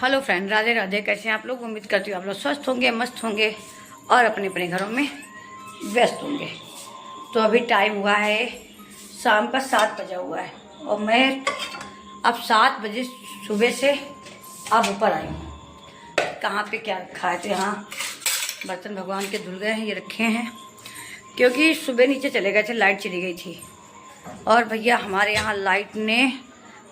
Hello friend, Radhe Radhe. कैसे हैं आप लोग? उम्मीद करती हूँ आप लोग स्वस्थ होंगे, मस्त होंगे और अपने अपने घरों में व्यस्त होंगे। तो अभी टाइम हुआ है शाम का 7 बजा हुआ है और मैं अब 7 बजे सुबह से अब ऊपर आई हूँ। कहाँ पे क्या रखा है? तो यहाँ बर्तन भगवान के धुल गए हैं, ये रखे हैं क्योंकि सुबह नीचे चले गए थे, लाइट चली गई थी। और भैया हमारे यहाँ लाइट ने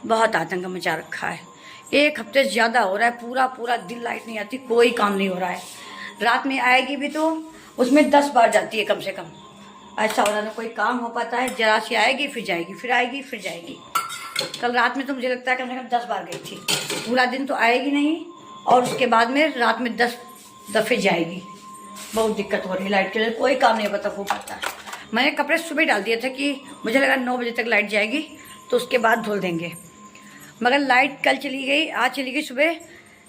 बहुत आतंक मचा रखा है। 1 हफ्ते से ज़्यादा हो रहा है, पूरा दिन लाइट नहीं आती, कोई काम नहीं हो रहा है। रात में आएगी भी तो उसमें 10 बार जाती है कम से कम। ऐसा हो रहा है, कोई काम हो पाता है। जरा सी आएगी फिर जाएगी, फिर आएगी फिर जाएगी। कल रात में तो मुझे लगता है कम से कम 10 बार गई थी। पूरा दिन तो आएगी नहीं और उसके बाद में रात में 10 दफ़े जाएगी। बहुत दिक्कत हो रही है लाइट के लिए, कोई काम नहीं हो पाता है। मैंने कपड़े सुबह डाल दिए थे कि मुझे लगा 9 बजे तक लाइट जाएगी तो उसके बाद धुल देंगे, मगर लाइट कल चली गई, आज चली गई सुबह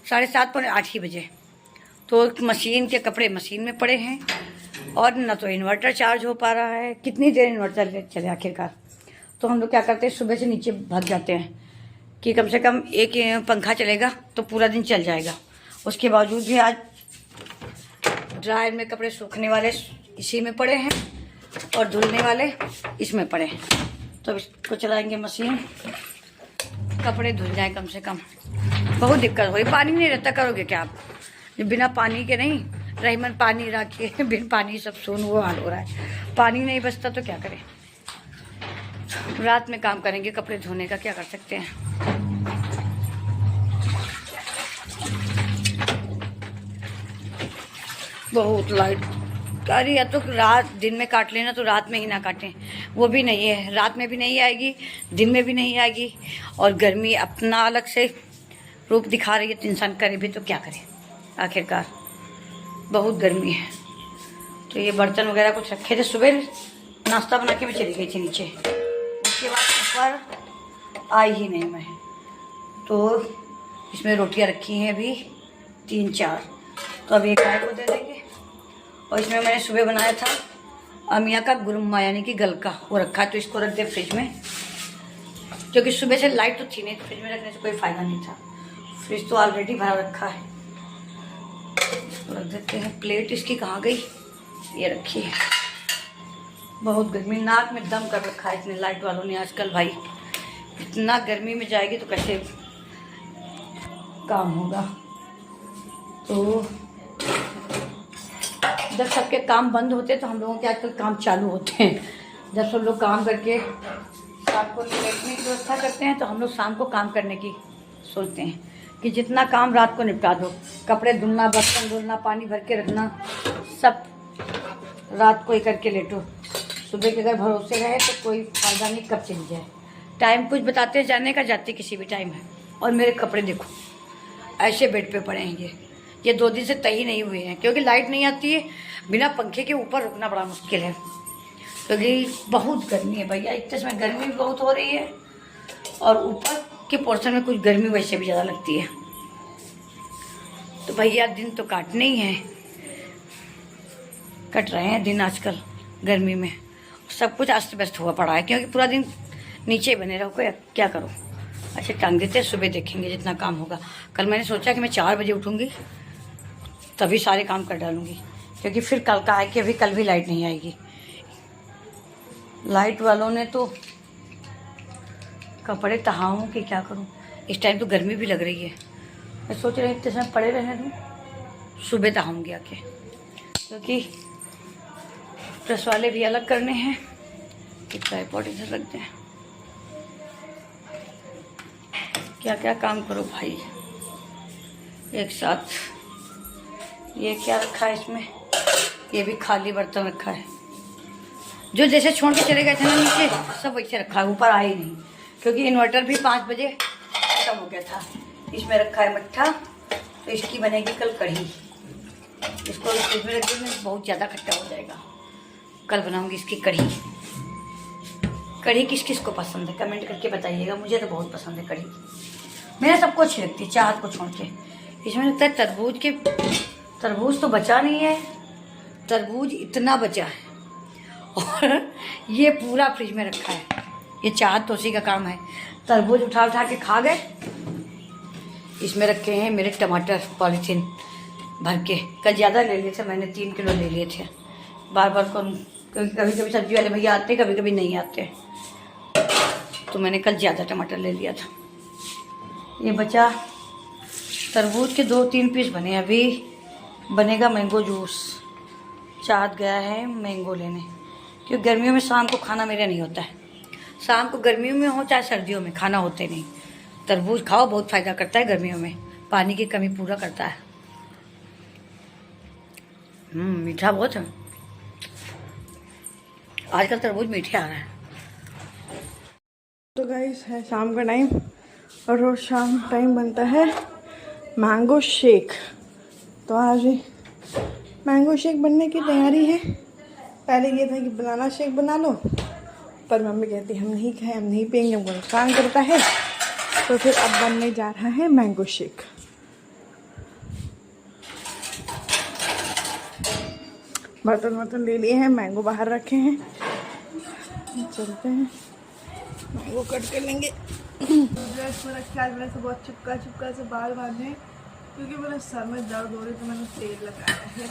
7:30 पौने 8 ही बजे। तो मशीन के कपड़े मशीन में पड़े हैं और न तो इन्वर्टर चार्ज हो पा रहा है। कितनी देर इन्वर्टर चले आखिरकार। तो हम लोग क्या करते हैं, सुबह से नीचे भाग जाते हैं कि कम से कम एक पंखा चलेगा तो पूरा दिन चल जाएगा। उसके बावजूद भी आज ड्रायर में कपड़े सूखने वाले इसी में पड़े हैं और धुलने वाले इसमें पड़े हैं। तो इसको चलाएंगे मशीन, कपड़े धुल जाए कम से कम। बहुत दिक्कत हो रही, पानी नहीं रहता, करोगे क्या आप? बिना पानी के नहीं रहीमन, पानी रखिए, बिन पानी सब सुन वो हाल हो रहा है। पानी नहीं बचता तो क्या करें। रात में काम करेंगे कपड़े धोने का, क्या कर सकते हैं। बहुत लाइट अरे या तो रात दिन में काट लेना तो रात में ही ना काटें, वो भी नहीं है। रात में भी नहीं आएगी, दिन में भी नहीं आएगी और गर्मी अपना अलग से रूप दिखा रही है। तो इंसान करे भी तो क्या करे आखिरकार, बहुत गर्मी है। तो ये बर्तन वगैरह कुछ रखे थे, सुबह नाश्ता बना के मैं चली गई थी नीचे, उसके बाद ऊपर आई ही नहीं मैं। तो इसमें रोटियां रखी हैं अभी 3-4, तो अब एक गाय को दे देंगे। और इसमें मैंने सुबह बनाया था अमिया का गुरुम्मा यानी कि गलका, वो रखा है तो इसको रख दे फ्रिज में, क्योंकि सुबह से लाइट तो थी नहीं तो फ्रिज में रखने से कोई फ़ायदा नहीं था। फ्रिज तो ऑलरेडी भरा रखा है, इसको रख देते हैं। प्लेट इसकी कहाँ गई? ये रखी है। बहुत गर्मी, नाक में दम कर रखा है इतने लाइट वालों ने आजकल। भाई इतना गर्मी में जाएगी तो कैसे काम होगा। तो जब सबके काम बंद होते हैं तो हम लोगों के आजकल काम चालू होते हैं। जब सब लोग काम करके शाम को लेटने की व्यवस्था करते हैं तो हम लोग शाम को काम करने की सोचते हैं कि जितना काम रात को निपटा दो। कपड़े धुलना, बर्तन धुलना, पानी भर के रखना, सब रात को ही करके लेटो। सुबह के अगर भरोसे रहे तो कोई फ़ायदा नहीं, कब चली जाए। टाइम कुछ बताते जाने का, जाते किसी भी टाइम है। और मेरे कपड़े देखो ऐसे बेड पे पड़े हैं। ये 2 दिन से तय नहीं हुए हैं क्योंकि लाइट नहीं आती है। बिना पंखे के ऊपर रुकना बड़ा मुश्किल है क्योंकि बहुत गर्मी है भैया। एक तो इसमें गर्मी भी बहुत हो रही है और ऊपर के पोर्शन में कुछ गर्मी वैसे भी ज़्यादा लगती है। तो भैया दिन तो काटने ही हैं, कट रहे हैं दिन आजकल गर्मी में। सब कुछ अस्त व्यस्त हुआ पड़ा है क्योंकि पूरा दिन नीचे बने रहो, कोई क्या करो। अच्छा टांग देते हैं, सुबह देखेंगे जितना काम होगा। कल मैंने सोचा कि मैं 4 बजे उठूँगी तभी सारे काम कर डालूँगी क्योंकि फिर कल का है कि अभी कल भी लाइट नहीं आएगी। लाइट वालों ने तो कपड़े तहाऊँ कि क्या करूँ। इस टाइम तो गर्मी भी लग रही है। मैं सोच रही इतने समय पड़े रहने दूँ, सुबह तहाऊँगी आके, क्योंकि प्रेस वाले भी अलग करने हैं कि ट्राइपॉड इधर रख दें। क्या क्या काम करो भाई एक साथ। ये क्या रखा है इसमें? ये भी खाली बर्तन रखा है। जो जैसे छोड़ के चले गए थे ना नीचे, सब वैसे रखा है, ऊपर आए नहीं क्योंकि इन्वर्टर भी 5 बजे खत्म हो गया था। इसमें रखा है मट्ठा, तो इसकी बनेगी कल कढ़ी। इसको फ्रिज में रख देंगे, बहुत ज़्यादा खट्टा हो जाएगा। कल बनाऊंगी इसकी कढ़ी। कढ़ी किस किस को पसंद है कमेंट करके बताइएगा। मुझे तो बहुत पसंद है कढ़ी। मेरा सबको अच्छी लगती है चाहत को छोड़ के। इसमें लगता है तरबूज तो बचा नहीं है, तरबूज इतना बचा है और ये पूरा फ्रिज में रखा है। ये चाहत तो उसी का काम है। तरबूज उठा उठा के खा गए, इसमें रखे हैं मेरे टमाटर पॉलीथीन भर के। कल ज़्यादा ले लिए थे मैंने, 3 किलो ले लिए थे। बार बार कभी कभी सब्जी वाले भैया आते, कभी कभी नहीं आते, तो मैंने कल ज़्यादा टमाटर ले लिया था। ये बचा तरबूज के 2-3 पीस बने, अभी बनेगा मैंगो जूस। चाँद गया है मैंगो लेने, क्योंकि गर्मियों में शाम को खाना मेरा नहीं होता है। शाम को गर्मियों में हो चाहे सर्दियों में खाना होते नहीं। तरबूज खाओ, बहुत फ़ायदा करता है गर्मियों में, पानी की कमी पूरा करता है। मीठा बहुत है आजकल, तरबूज मीठे आ रहा है। तो गाइस है शाम का टाइम, और रोज शाम टाइम बनता है मैंगो शेक। तो आज मैंगो शेक बनने की तैयारी है। पहले ये था कि बनाना शेक बना लो, पर मम्मी कहती हम नहीं खाएं, हम नहीं पियेंगे, हमको नुकसान करता है। तो फिर अब बनने जा रहा है मैंगो शेक। बर्तन ले लिए हैं, मैंगो बाहर रखे हैं, चलते हैं मैंगो कट कर लेंगे। ड्रेस में रखे, आज मैंने बहुत चिपका से बाल बांधे, क्योंकि मेरे सर में दर्द हो रही, तो मैंने तेल लगाया है।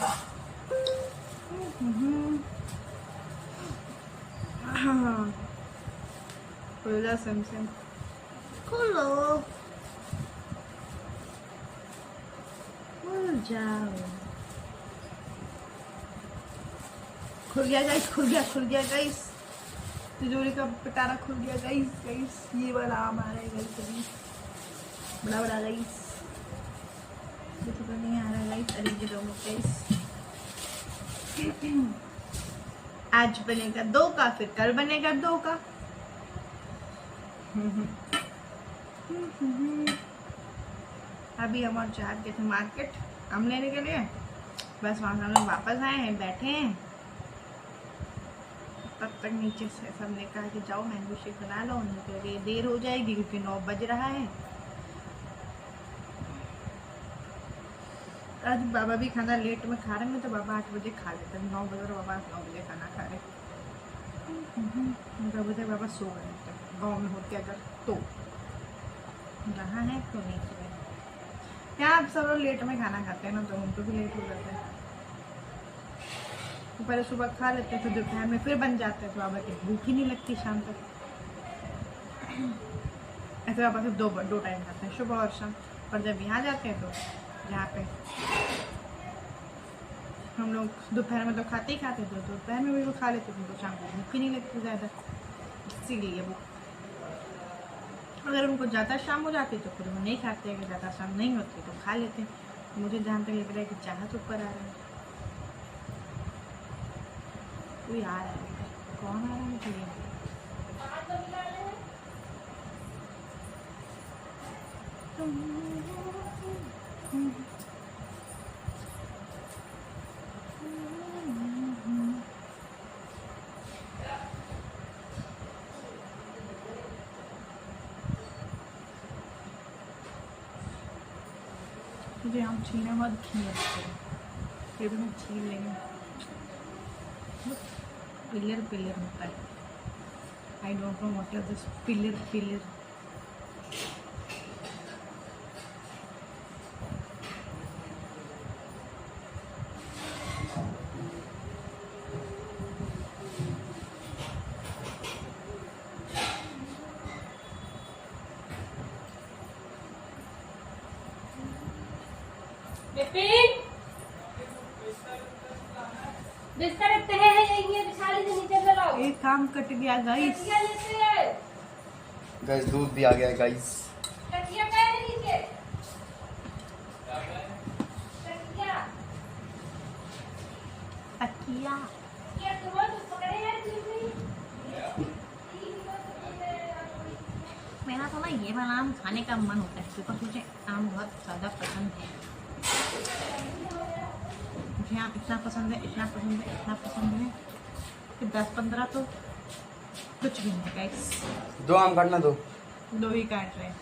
हाँ, खुल जा सिम खोलो, खुल जाओ, खुल गया गाइस, तिजोरी का पिटारा खुल गया गाइस। ये वाला आम आ रहा है गाइस, अभी बड़ा गाइस, ये तो नहीं आ रहा है गाइस। अरे ये गाइस, आज बनेगा 2 का, फिर कल बनेगा 2 का। अभी हम और चाहत गए थे मार्केट आम लेने के लिए, बस वहाँ से हम लोग वापस आए हैं, बैठे हैं। तब तक नीचे से सबने कहा कि जाओ मैंगो शेक बना लो, उनके लिए देर हो जाएगी क्योंकि 9 बज रहा है। आज बाबा भी खाना लेट में खा रहे हैं, तो बाबा 8 बजे खा लेते हैं। 9 बजे और बाबा 9 बजे खाना खा रहे। 9 बजे बाबा सो गए थे, गाँव में होते अगर तो, यहाँ है तो नहीं सोए। यहाँ आप सब लोग लेट में खाना खाते हैं ना, तो उनको भी लेट हो जाता है। तो पहले सुबह खा लेते हैं, फिर दोपहर में फिर बन जाते हैं, तो बाबा की भूख ही नहीं लगती शाम तक। ऐसे बाबा सिर्फ 2 टाइम खाते हैं, सुबह और शाम। पर जब यहाँ जाते हैं, तो यहाँ पे हम लोग दोपहर में तो खाते ही खाते थे, तो दोपहर में भी वो खा लेते थे, तो शाम को भूख ही नहीं लगती ज़्यादा, इसीलिए वो। अगर उनको ज़्यादा शाम हो जाती तो फिर वो नहीं खाते, अगर ज़्यादा शाम नहीं होती तो खा लेते। मुझे जहाँ तक लग रहा है कि चाहत ऊपर आ रहा है, कोई आ रहा है, कौन आ रहा है मुझे मुझे हम छीने मत छीने, फिर भी मैं छीन लेंगे। पिलर होता है, I don't know what is this pillar. एक काम कट गया गाइस, दूध भी आ गया गाइस। मेरा तो ना ये वाला आम खाने का मन होता है, बिकॉज मुझे आम बहुत ज़्यादा पसंद है। मुझे आम इतना पसंद है कि 10-15 तो कुछ भी नहीं गाइस। 2 आम काटना, 2 ही काट रहे हैं।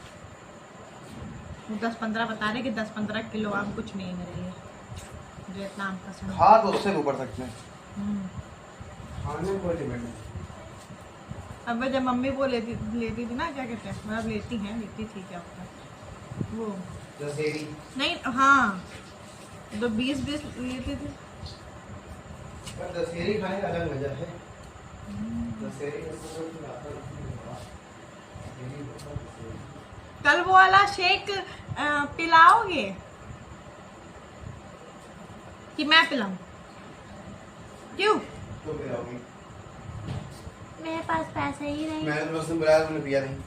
वो 10-15 बता रहे कि 10-15 किलो आम कुछ नहीं है मेरे लिए, मुझे इतना आम पसंद है। हाँ, तो उससे ऊपर सकते हैं, खाने में कोई लिमिट नहीं। अब जब मम्मी वो लेती थी ना, क्या कहते हैं, मतलब लेती थी क्या होता है वो दशहरी नहीं हाँ, तो 20-20 लेते थे। पर दशहरी खाने का अलग मजा है। दशहरी का सब कुछ आता है। कल वो वाला शेक पिलाओगे कि मैं पिलाऊं? क्यों? तो पिलाओगी? मेरे पास पैसे ही नहीं। मैंने तो उसने बुलाया, तुमने पिया नहीं।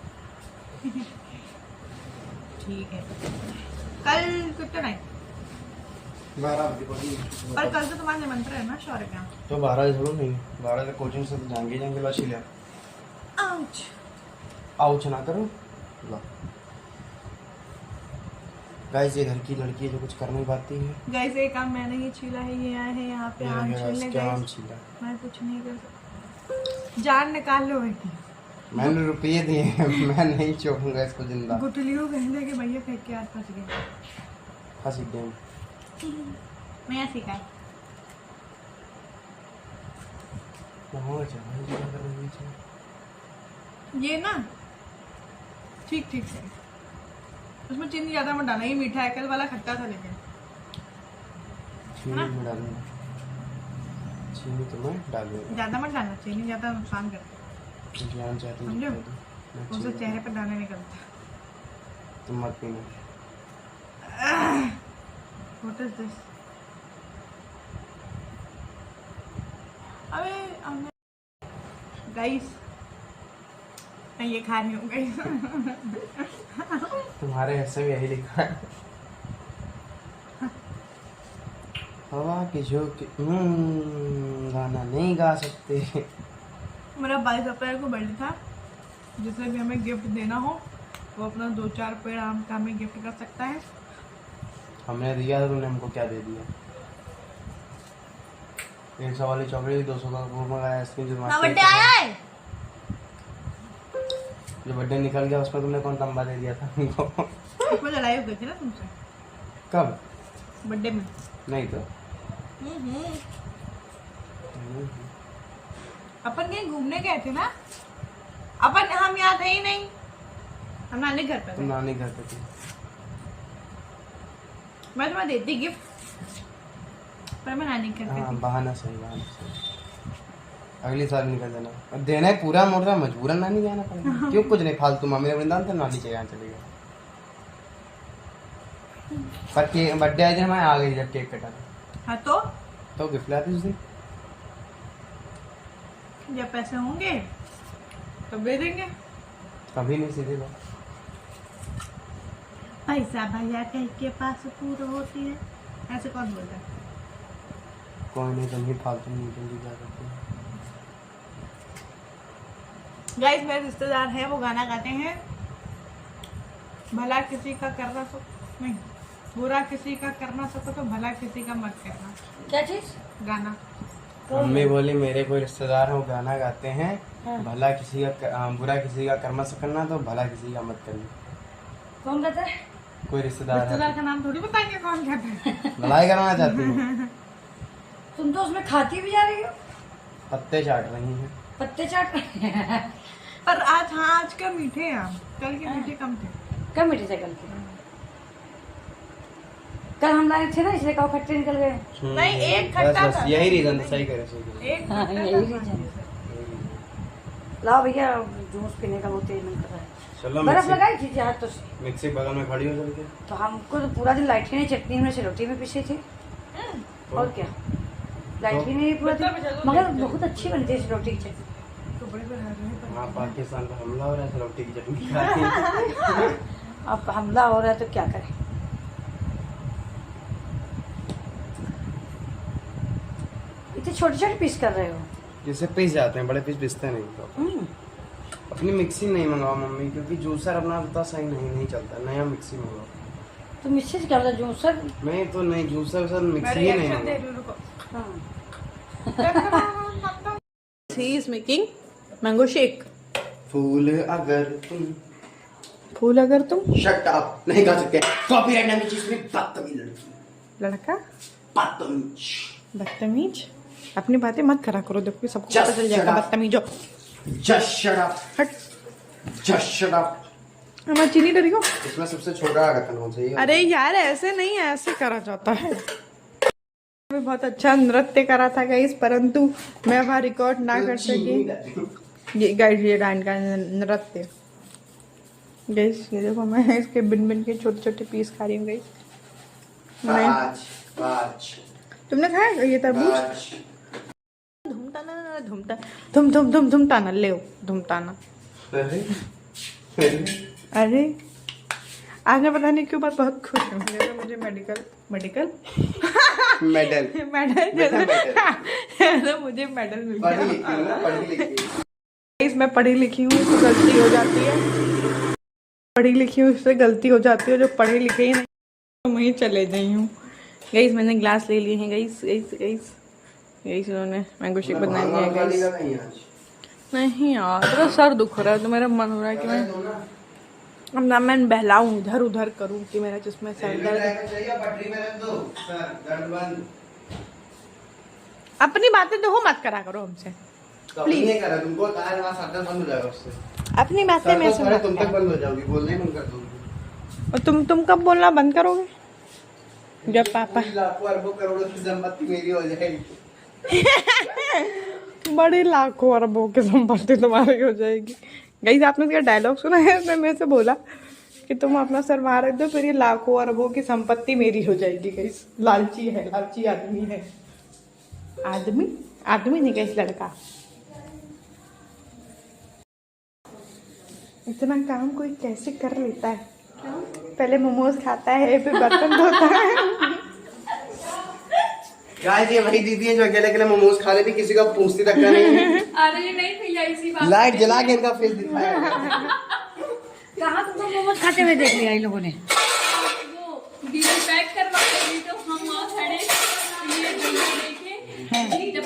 ठीक है, कल कितना टाइम? 12 बजे पहुंची। पर कल तो तुम्हारा निमंत्रण है ना शौर्य का। तो 12 जरूर नहीं, 12 का कोचिंग से तो जाएंगे बस ही ले। आउच। आउच ना करो। ला गाइस, ये घर की लड़की है जो कुछ कर नहीं पाती है। गाइस ये काम मैंने ही छीला है, ये आए हैं यहाँ पे आम छीलने। क्या आम गाइस छीला? मैं कुछ नहीं कर सकती, जान निकाल लो बेटी। मैंने रुपये दिए हैं, मैं नहीं छोड़ूंगा इसको जिंदा। गुटलियों कहने के भैया फेंक के आस फंस गए। फंस गए। मैं सीखा ये ना, ठीक ठीक है। उसमें चीनी ज्यादा मत डालना, ये मीठा है, कल वाला खट्टा था लेकिन। चीनी में डालूंगा, चीनी तो मैं डालूंगा। ज्यादा मत डालना, चीनी ज्यादा नुकसान करती जान चाहती समझो? मैं है, उससे चेहरे पर दाने निकलता। तुम मत पीना। What is this? अबे गाइस, मैं ये खा रही हूँ गाइस। तुम्हारे हिस्से में यही लिखा है। हवा की झोंके गाना नहीं गा सकते। मेरा 22 अप्रैल को बर्थडे था, जिसे भी हमें गिफ्ट देना हो वो अपना 2-4 पेड़ आम का हमें गिफ्ट कर सकता है। हमने दिया तो तुमने हमको क्या दे दिया? 100 वाली चॉकलेट, 200 का वो मंगाया आइसक्रीम। जो बर्थडे आया है, जो बर्थडे निकल गया उसमें तुमने कौन तंबा दे दिया था हमको? उसमें लड़ाई हो गई थी ना तुमसे कब? बर्थडे में। नहीं तो अपन कहीं घूमने गए थे ना, अपन हम यहाँ थे ही नहीं, हम नानी घर पे तुम थे। नानी घर पे थी। मैं तुम्हें देती गिफ्ट, पर मैं नानी घर पे हाँ, थी। बहाना सही, बहाना सही। अगली साल निकल देना, और देना है पूरा मोटा, मजबूरन नानी जाना पड़ेगा। क्यों? कुछ नहीं, फालतू मामले वृंदावन थे, नानी के यहाँ चले गए। पर के बर्थडे आए दिन मैं आ गई जब केक कटा था। हाँ तो गिफ्ट लाती उस दिन। जब पैसे होंगे तो दे देंगे। कभी नहीं, सीधे बात। पैसा भैया कहीं के पास पूरा होती है, ऐसे कौन बोलता है? कोई नहीं, तुम ही फालतू नहीं जल्दी जा सकते। गाइस मेरे रिश्तेदार हैं, वो गाना गाते हैं, भला किसी का करना सको नहीं, बुरा किसी का करना सको तो भला किसी का मत करना। क्या चीज? गाना। मम्मी बोली मेरे कोई रिश्तेदार हो गाना गाते हैं, हाँ। भला किसी का बुरा किसी का कर्म से करना तो भला किसी का मत करना। कौन कहता है? कोई रिश्तेदार रिश्तेदार है, का नाम थोड़ी बताएंगे कौन कहता है। भलाई करवाना चाहती हूँ। तुम तो उसमें खाती भी जा रही हो, पत्ते चाट रही हैं। पत्ते चाट रही हैं। पर आज हाँ, आज का मीठे हैं आम, कल के मीठे कम थे। कम मीठे से कल के, कल हम लाए थे ना, इसलिए कहो खट्टे निकल गए। नहीं, एक बस खट्टा बस था। यही रीजन था, सही करे, सही करे। एक हाँ, खट्टा यही था। रीजन। लाओ भैया, जूस पीने का बहुत तेज मन कर रहा है। चलो बर्फ मिक्सी लगाई थी हाथों से, मिक्सी बगल में खड़ी हो चल के। तो हमको तो पूरा दिन लाइट ही नहीं, चटनी हमने सिलौटी में पीसी थी। और क्या, लाइट ही नहीं पूरा दिन, मगर बहुत अच्छी बनती है सिलौटी की चटनी। तो बड़े बड़े हर रहे पर- हाँ, पाकिस्तान पर हमला हो रहा है, रोटी की चटनी खाती। अब हमला हो रहा है तो क्या करें। इतने छोटे छोटे पीस कर रहे हो? जिससे पीस जाते हैं, बड़े पीस पिसते नहीं। तो हम्म, अपनी मिक्सी नहीं मंगाओ मम्मी, क्योंकि जूसर अपना उतना सही नहीं चलता। नया मिक्सी मंगाओ। तो मिक्सी से क्या होता है? जूसर? नहीं तो नहीं, जूसर सर मैं मिक्सी ही नहीं रिएक्शन दे मंगाओ। रही हूँ, रुको। He is making mango shake. फूल अगर तुम फूल अगर तुम शट अप नहीं गा सकते, कॉपीराइट नाम की चीज में बदतमीज लड़की, लड़का बदतमीज। बदतमीज, अपनी बातें मत करा करो, देखो सबको Just पता चल जाएगा shut up. बदतमीज हो। जस्ट शट अप, हट। Just shut up. मैं चीनी डरी हो। इसमें सबसे छोटा ढक्कन कौन सा है? अरे यार ऐसे नहीं, ऐसे करा जाता है। मैं बहुत अच्छा नृत्य करा था गाइस, परंतु मैं वहाँ रिकॉर्ड ना कर सकी। ये गाइस ये डांस का नृत्य गाइस, ये देखो मैं इसके बिन बिन के छोटे छोटे पीस खा रही हूँ गाइस। तुमने खाया ये तरबूज? धूमताना धूमता धूम धूम धूम धूमताना ले धूमताना। अरे आज मैं पता नहीं क्यों बात बहुत खुश हूँ। मुझे मेडिकल मेडल मुझे मेडल मिल गया। मैं पढ़ी लिखी हूँ तो गलती हो जाती है, पढ़ी लिखी हूँ इससे गलती हो जाती है। जो पढ़े लिखे ही नहीं तो वहीं चले गई हूँ। गाइस मैंने ग्लास ले लिए हैं गाइस। गाइस उन्होंने मैंगो शेक बना लिया है गाइस। नहीं यार मेरा सर दुख रहा है तो मेरा मन हो रहा है कि मैं बहलाऊं, इधर उधर करूं कि मेरा जिसमें सर दर्द। अपनी बातें तो हो मत करा करो हमसे प्लीज। अपनी बातें में से तुम तक बंद हो जाओगी, बोलना ही बंद कर दोगी। और तुम कब बोलना बंद करोगे? जब पापा लाखों अरबों करोड़ों की संपत्ति मेरी हो जाएगी। बड़ी लाखों अरबों की संपत्ति तुम्हारी हो जाएगी। गाइस आपने इसका डायलॉग सुना है? उसने मेरे से बोला कि तुम अपना सर वहां रख दो फिर ये लाखों अरबों की संपत्ति मेरी हो जाएगी। गाइस लालची है, लालची आदमी है। आदमी नहीं गाइस, लड़का। इतना काम कोई कैसे कर लेता है? पहले मोमोज खाता है फिर बर्तन धोता है। गाइस ये वही दीदी है जो अकेले अकेले मोमोज खा लेती, किसी का पूछती तक नहीं। अरे नहीं भैया इसी बात लाइट जला के इनका फेस दिखाया। कहाँ तुमको मोमोज खाते हुए देख लिया इन लोगों ने? वो दीदी पैक करवा रही तो हम वहाँ खड़े ये देखे जब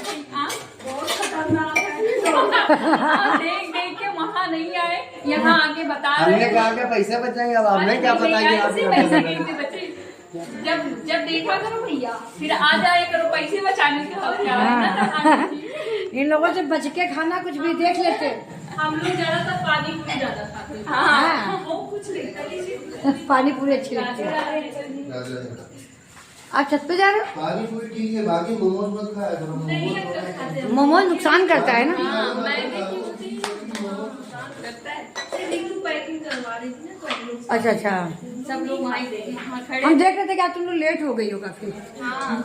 बहुत खतरनाक है। देख के वहाँ नहीं आए, यहाँ आके बता रहे हमने कहा कि पैसे बचाएंगे, अब हमने क्या पता कि आप जब देखा करो भैया फिर आ जाया करो पैसे बचाने के हक। इन लोगों से बच के खाना कुछ भी देख लेते। हम लोग ज्यादातर पानी पूरी ज्यादा खाते हैं। हाँ। वो कुछ नहीं पानी पूरी अच्छी लगती है। आप छत पे जा रहे हो? पानी पूरी ठीक है, बाकी मोमोज मत खाया करो। मोमोज नुकसान करता है ना। पैकिंग करवा रही थी ना तो हम लोग अच्छा अच्छा, सब लोग वहीं खड़े। हम देख रहे थे कि आज तुम लोग लेट हो गई हो काफी। हाँ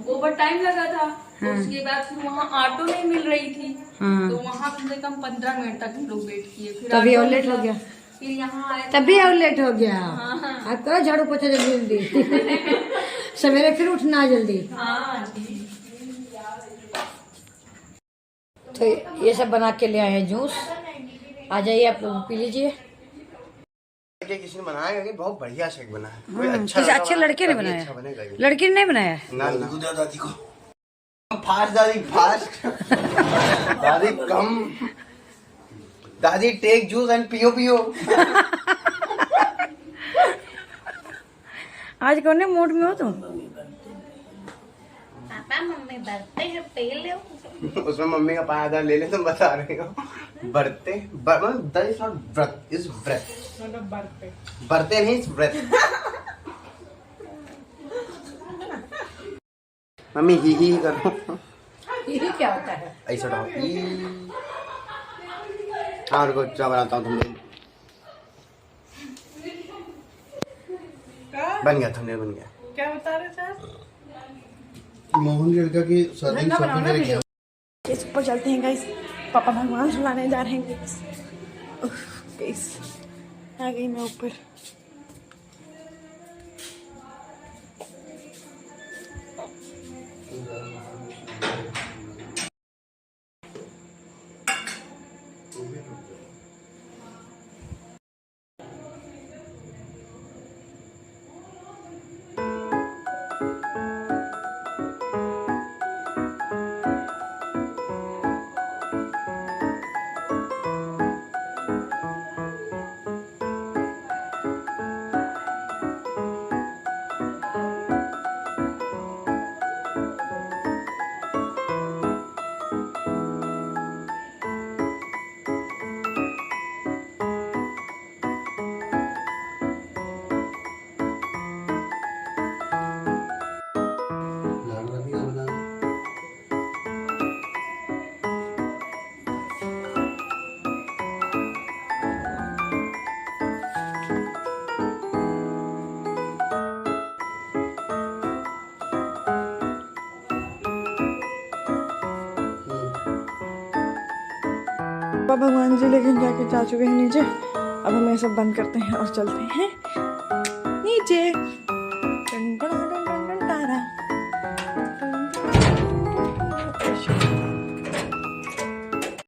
ओवर टाइम लगा था। उसके बाद फिर वहाँ ऑटो नहीं मिल रही थी तो वहाँ कम से कम 15 मिनट तक हम लोग वेट किए। फिर तभी और लेट हो गया। फिर यहाँ आए तभी और लेट हो गया। अब करो झाड़ू पोछा जल्दी जल्दी। सवेरे फिर उठना जल्दी। हाँ तो ये सब बना के ले आए हैं जूस। आ जाइए आप लोग पी लीजिए। किसी ने बनाया कि बहुत बढ़िया शेक बना है। कोई अच्छा किसी अच्छे लड़के ने बनाया? अच्छा बनेगा ये। लड़की ने नहीं बनाया? ना दादी को फास्ट, दादी फास्ट। दादी कम, दादी टेक जूस एंड पियो। आज कौन मूड में हो तुम? पापा मम्मी बर्तन है पी लो। उसमें मम्मी का पाया ले ले, तुम बता रहे हो। बरते दैट इज नॉट व्रत, इज व्रत। बरते नहीं, व्रत। मम्मी ही करो। ये क्या होता है? ऐसा उठाओ। हाँ रुको क्या बनाता हूँ तुम। बन गया, थंबनेल बन गया। क्या बता रहे थे? मोहन लड़का की सर्दी इस ऊपर चलते हैं गाइस। पापा भगवान सुनाने जा रहे हैं गाइस। गाइस आ गई मैं ऊपर। पापा भगवान जी लेकिन जाके जा चुके हैं नीचे। अब हम ये सब बंद करते हैं और चलते हैं नीचे।